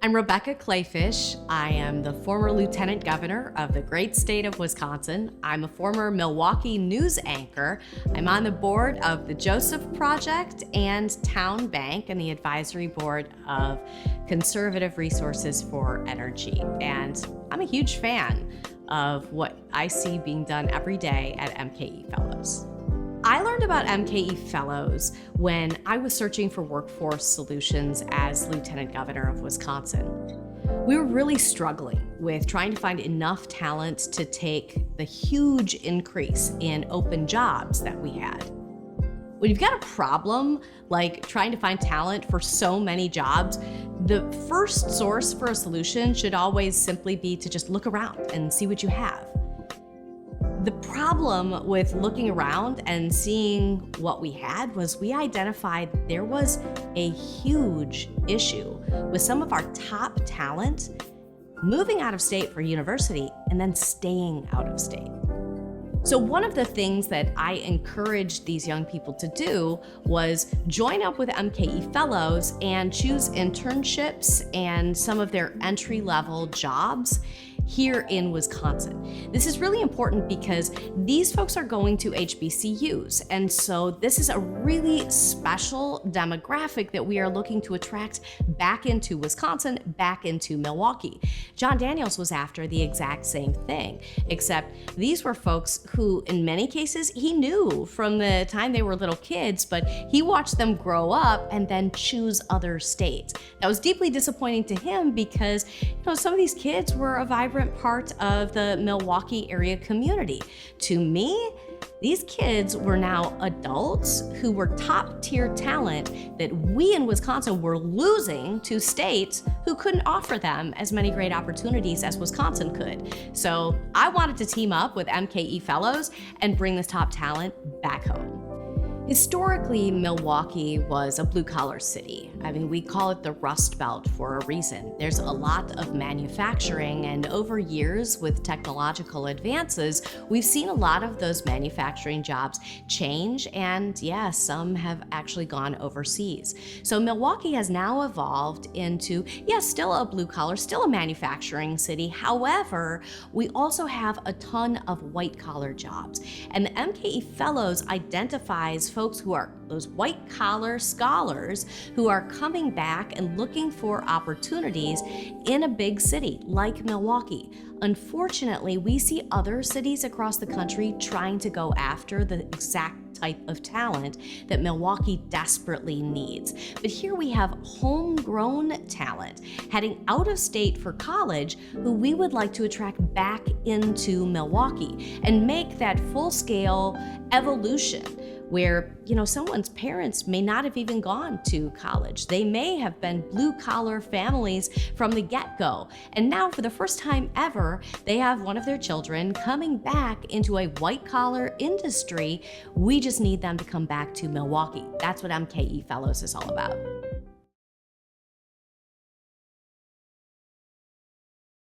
I'm Rebecca Kleefisch. I am the former Lieutenant Governor of the great state of Wisconsin. I'm a former Milwaukee news anchor. I'm on the board of the Joseph Project and Town Bank and the advisory board of Conservative Resources for Energy. And I'm a huge fan of what I see being done every day at MKE Fellows. I learned about MKE Fellows when I was searching for workforce solutions as Lieutenant Governor of Wisconsin. We were really struggling with trying to find enough talent to take the huge increase in open jobs that we had. When you've got a problem like trying to find talent for so many jobs, the first source for a solution should always simply be to just look around and see what you have. The problem with looking around and seeing what we had was we identified there was a huge issue with some of our top talent moving out of state for university and then staying out of state. So one of the things that I encouraged these young people to do was join up with MKE Fellows and choose internships and some of their entry-level jobs here in Wisconsin. This is really important because these folks are going to HBCUs, and so this is a really special demographic that we are looking to attract back into Wisconsin, back into Milwaukee. John Daniels was after the exact same thing, except these were folks who, in many cases, he knew from the time they were little kids, but he watched them grow up and then choose other states. That was deeply disappointing to him because, some of these kids were a vibrant part of the Milwaukee area community. To me, these kids were now adults who were top tier talent that we in Wisconsin were losing to states who couldn't offer them as many great opportunities as Wisconsin could. So I wanted to team up with MKE Fellows and bring this top talent back home. Historically, Milwaukee was a blue-collar city. We call it the Rust Belt for a reason. There's a lot of manufacturing, and over years, with technological advances, we've seen a lot of those manufacturing jobs change, and some have actually gone overseas. So Milwaukee has now evolved into, still a blue-collar, still a manufacturing city. However, we also have a ton of white-collar jobs, and the MKE Fellows identifies folks who are those white-collar scholars who are coming back and looking for opportunities in a big city like Milwaukee. Unfortunately, we see other cities across the country trying to go after the exact type of talent that Milwaukee desperately needs. But here we have homegrown talent heading out of state for college who we would like to attract back into Milwaukee and make that full-scale evolution where, someone's parents may not have even gone to college. They may have been blue-collar families from the get-go. And now, for the first time ever, they have one of their children coming back into a white-collar industry. We just need them to come back to Milwaukee. That's what MKE Fellows is all about.